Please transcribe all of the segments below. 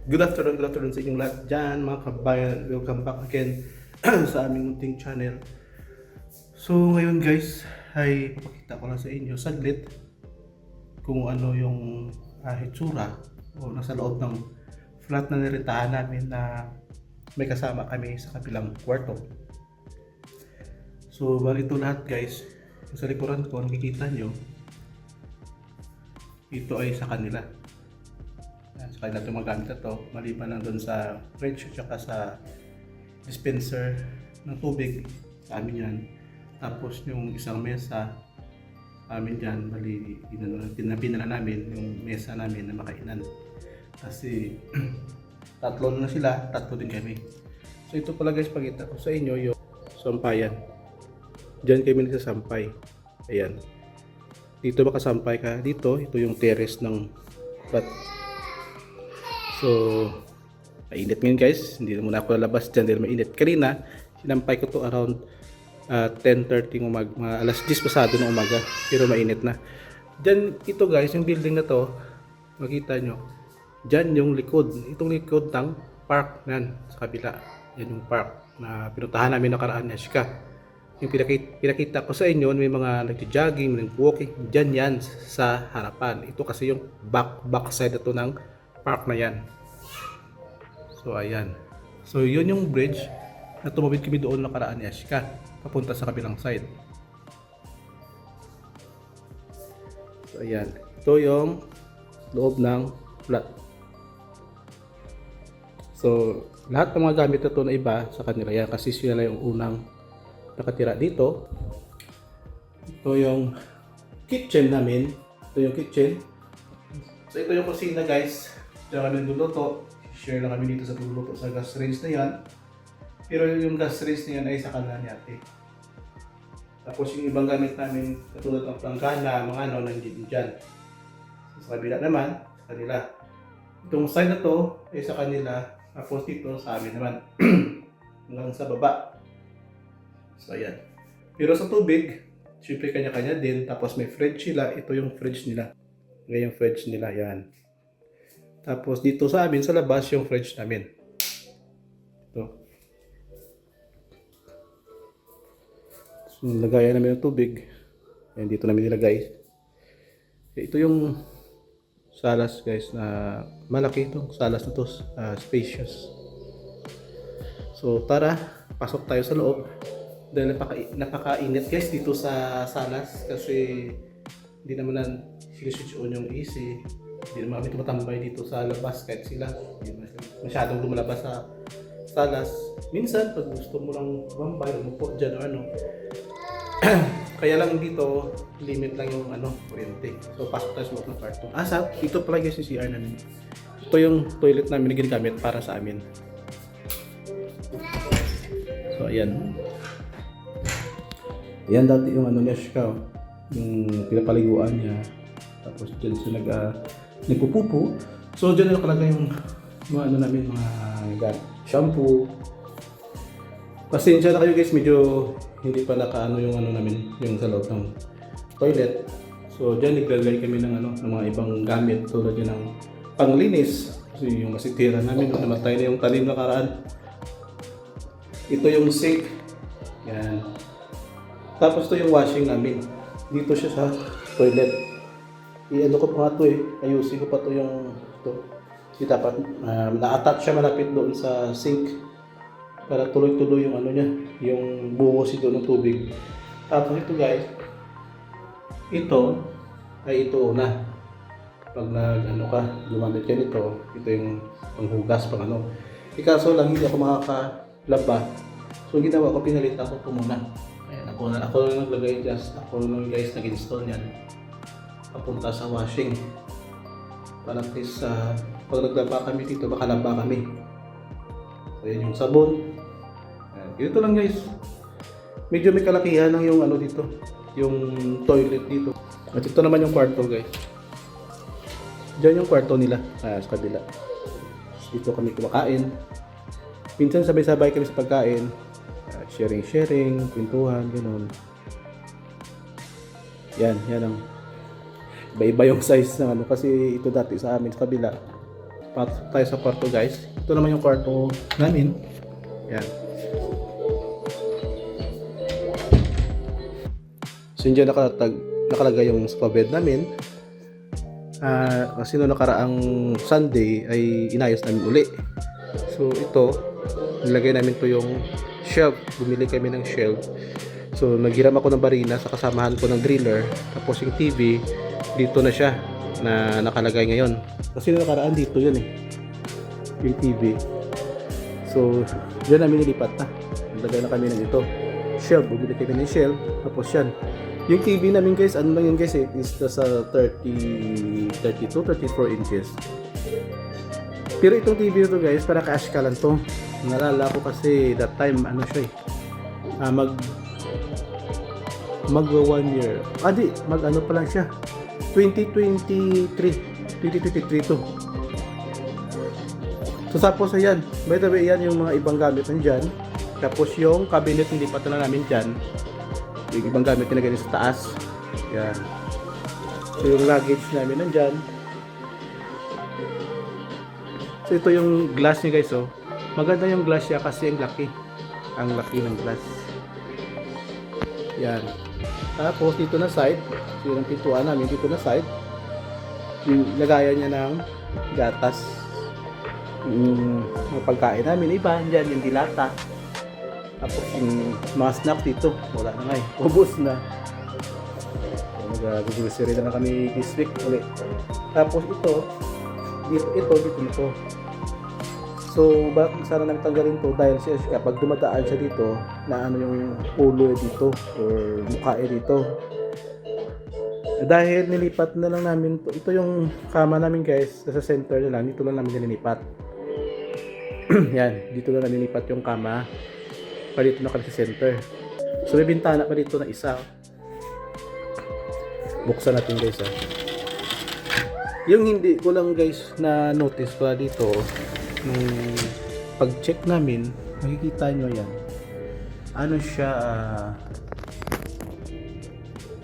Good afternoon sa inyong lahat dyan, mga kabayan. Welcome back again sa aming munting channel. So ngayon guys, ay papakita ko lang sa inyo saglit kung ano yung hitsura o nasa loob ng flat na nirentahan namin na may kasama kami sa kabilang kwarto. So bali ito lahat guys, sa likuran ko, nakikita nyo, ito ay sa kanila. Sa kanila itong mga gamit na ito, maliban lang doon sa fridge at sa dispenser ng tubig, sa amin yan. Tapos yung isang mesa, sa amin dyan, bali pinala namin yung mesa namin na makainan. Kasi tatlo na sila, tatlo din kami. So ito pala guys, pakita ko sa inyo yung sampayan. Diyan kami nagsasampay. Ayan. Dito makasampay ka. Dito, ito yung terrace ng flat. So, mainit ngayon guys. Hindi na muna ako lalabas dyan dahil mainit. Kanina, sinampay ko to around 10:30 umaga. Alas 10 pasado ng umaga. Pero mainit na. Dyan, ito guys, yung building na to, makita nyo. Dyan yung likod. Itong likod ng park nan sa kabila. Yan yung park na pinuntahan namin nakaraan ni Ashka. Yung pinakita ko sa inyo, may mga nagja-jogging, may walking. Dyan yan sa harapan. Ito kasi yung back side na to ng park na yan. So ayan. So yun yung bridge na tumawid kami doon nakaraan ni Ashka papunta sa kabilang side. So ayan. Ito yung loob ng flat. So lahat ng mga gamit na ito na iba sa kanila yan kasi sila yung unang nakatira dito. Ito yung kitchen namin. Ito yung kitchen. So ito yung kusina guys. Diyan kami niluluto. Share lang kami dito sa pagluluto sa gas range na yan. Pero yung gas range na yan ay sa kanila ni ate. Tapos yung ibang gamit namin, katulad ng planggana, mga ano, nandiyan dyan. Sa kabila naman, sa kanila. Itong side na to ay sa kanila. Tapos dito sa amin naman. Hanggang sa baba. So ayan. Pero sa tubig, syempre kanya-kanya din. Tapos may fridge sila. Ito yung fridge nila. Ngayon yung fridge nila, yan. Tapos dito sa amin, sa labas, yung fridge namin. Ito. So, lagayan namin ng tubig. Ayan, dito namin nilagay. Ito yung salas guys, na malaki itong salas na to, spacious. So tara, pasok tayo sa loob. Dahil napakainit guys dito sa salas kasi hindi naman na switch on yung AC. Hindi naman kami tumatambay dito sa labas kahit sila. Hindi masyadong lumalabas sa salas. Minsan, pag gusto mo lang mambay, umupo dyan o ano. Kaya lang dito, limit lang yung kuryente. So, pasok tayo sa loob ng kwarto. Dito pala guys yung CR namin. Ito yung toilet namin na ginagamit para sa amin. So, ayan. Ayan dati yung niya siya. Yung pinapaliguan niya. Tapos dyan siya nagpupupo. So dyan nakalagay yung mga namin, mga shampoo. Pasensya na kayo guys, medyo hindi pa nakaano yung namin, yung sa loob ng toilet. So dyan naglalagay kami ng mga ibang gamit tulad yun ng panglinis. Kasi yung masitira namin, namatay na yung talim na karaan. Ito yung sink. Yan. Tapos ito yung washing namin. Dito siya sa toilet. I-ano ko pa nga ito ayusin ko pa ito yung dapat na-attach siya malapit doon sa sink para tuloy-tuloy yung niya, yung buhos ito ng tubig. Tapos ito guys, ito na pag gumamit ka nito, ito yung panghugas pang ikaso lang hindi ako makakalaba. So ginawa ko, pinalitan ko ito muna. Ayan, ako lang naglagay ako lang guys nag-install niyan papunta sa washing para at least pag naglaba kami dito makalaba kami. So yan yung sabon. Ganito lang guys, medyo may kalakihan lang yung dito, yung toilet dito. At ito naman yung kwarto guys. Diyan yung kwarto nila sa kabila. Dito kami kumakain. Minsan sabay-sabay kami sa pagkain, sharing, kwentuhan, gano'n. Yan ang iba-iba yung size ng kasi ito dati sa amin sa kabila Pasok tayo sa kwarto guys. Ito naman yung kwarto namin. Yan. So yun dyan nakalagay yung spa bed namin. Kasi noong nakaraang Sunday ay inayos namin uli. So ito, nilagay namin to yung shelf. Bumili kami ng shelf. So naghiram ako ng barina sa kasamahan ko ng driller. Tapos yung TV, dito na siya na nakalagay ngayon. Kasi noong nakaraan dito yun yung TV. So dyan namin nilipat na. Nilagay na kami ng ito. Shelf, bumili kami ng shelf. Tapos yan. Yung TV namin guys, ano lang yun guys is sa 32, 34 inches. Pero itong TV nito guys, para ka-ashkalan to. Nalala ko kasi that time, ano siya mag 1 year. Ano pa lang siya. 2023 to. So tapos ayan, by the way, yan yung mga ibang gamit nandyan. Tapos yung cabinet hindi pa na namin dyan. Yung ibang gamit na ganyan sa taas. Yan. So yung luggage namin nandyan. So ito yung glass niya guys oh. Maganda yung glass niya kasi ang laki. Ang laki ng glass. Yan. Tapos dito na side, yun ang pintuan namin dito na side. Yung lagayan niya ng gatas. Yung pagkain namin iba, dyan yung dilata. Tapos yung mga snack dito, wala na nga ubos na. Mag-grocery na kami this week ulit. Tapos dito. So, bakit sana namin tanggalin to? Dahil kapag dumadaan siya dito, na ano yung ulo dito or mukha dito. Dahil nilipat na lang namin to. Ito yung kama namin guys, sa center na lang, dito lang namin nilipat. Yan, dito lang namin nilipat yung kama. Pa dito na kami sa center. So may bintana pa dito na isa. Buksan natin guys Yung hindi ko lang guys na notice pa dito nung pag-check namin, makikita nyo yan. Ano siya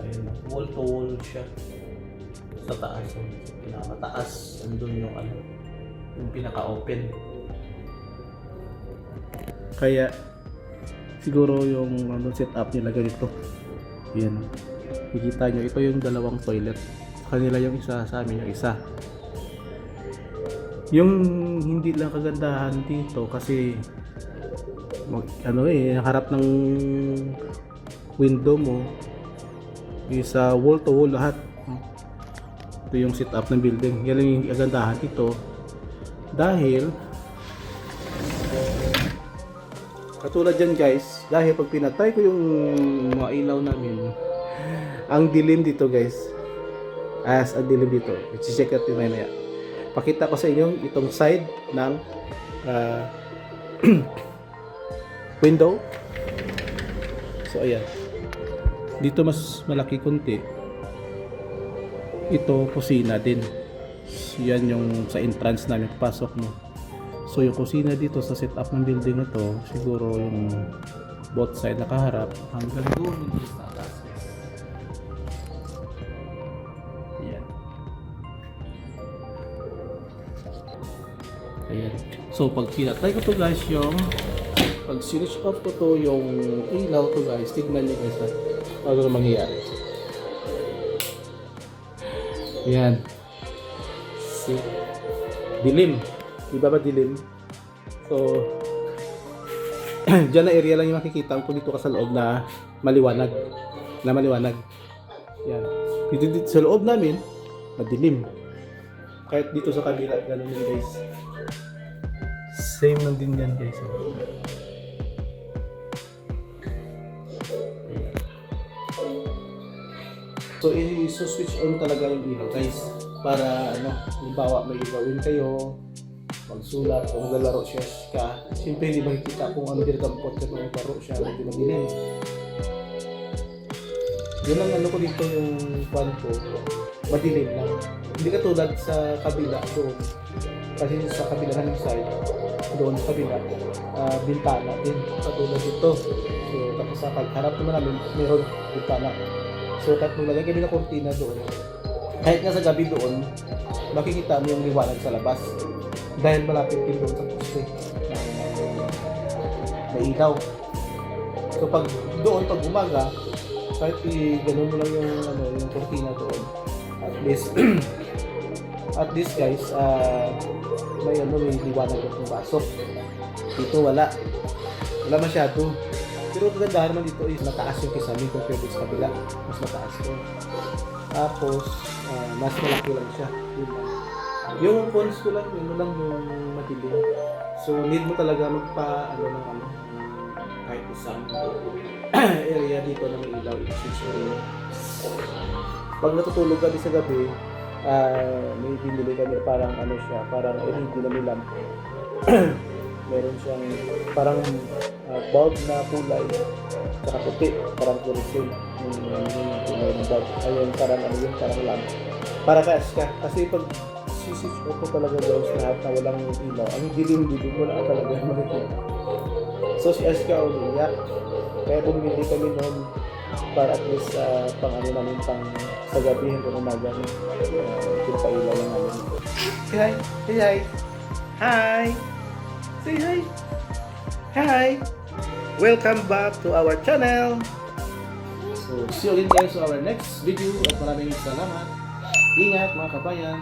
ayun, wall to wall siya sa taas. Pinakamataas andun yung pinaka-open. Kaya siguro yung setup nila ganito. Yan. Makikita nyo, ito yung dalawang toilet. Sa kanila yung isa, sa amin yung isa. Yung hindi lang kagandahan dito kasi harap ng window mo is wall to wall lahat. Ito yung setup ng building. Yan lang yung kagandahan dito. Dahil katulad dyan guys, dahil pag pinatay ko yung mga ilaw namin, ang dilim dito guys. Ang dilim dito. I-check natin mamaya. Pakita ko sa inyo itong side ng window. So ayan. Dito mas malaki konti. Ito kusina din. Yan yung sa entrance namin papasok mo. So yung kusina dito sa setup ng building na to, siguro yung both side nakaharap hanggang doon sa taas. Ayan. Ayan. So pag sinatay ko to guys, pag switch off ko to yung ilaw to guys, tignan nyo guys ano na mangyayari. Ayan. See? Dilim. Diba ba dilim? So, dyan na area lang yung makikita kung dito ka sa loob na maliwanag. Yan. Dito sa loob namin, madilim. Kahit dito sa kabila, ganun din guys. Same lang din yan guys. So, i-switch on talaga yung ilaw guys. Para halimbawa may gawin kayo, magsulat o maglalaro siya ka, siyempre hindi makikita kung ano dinadampot ka kung maglaro siya, medyo madilim. Yun ang ko dito yung fan ko, madilim lang. Hindi katulad sa kabila doon. Kasi sa kabila ng side, doon sa kabila, bintana din, katulad dito. So tapos sa harap naman namin, mayroon bintana. So kahit maglagay kami ng kortina doon, kahit nga sa gabi doon, makikita mo yung liwanag sa labas. Dahil malapit din doon sa poste. May ilaw. So pag doon, pag umaga, kahit i-ganon mo lang yung, yung cortina doon, at least guys, may liwanag ng pasok. Dito wala masyado. Pero kagandahan naman dito is mataas yung kisame compared sa kabila. Mas mataas to. Tapos, mas malaki lang siya. Yun lang. Yung cons ko lang, yun lang yung madilim. So, need mo talaga kahit isang area dito na may ilaw, i-switch mo rin. Pag natutulog kami sa gabi, may binili kami parang parang LED na may lamp. Meron siyang parang bulb na kulay saka puti, parang fluorescent yung kulay ng bulb. Ayun, parang parang lamp. Para kasi pag switch off ko talaga daw sa lahat na walang ilaw, ang dilim-dilim, wala ka talaga makikita. So si Aska umiyak, kaya bumili kami noon para at least pang namin pang sa gabi hanggang umaga pinapailaw lang namin. Say hi! Say hi! Hi! Say hi! Hi! Welcome back to our channel! So see you again guys sa our next video at maraming salamat. Ingat mga kabayan!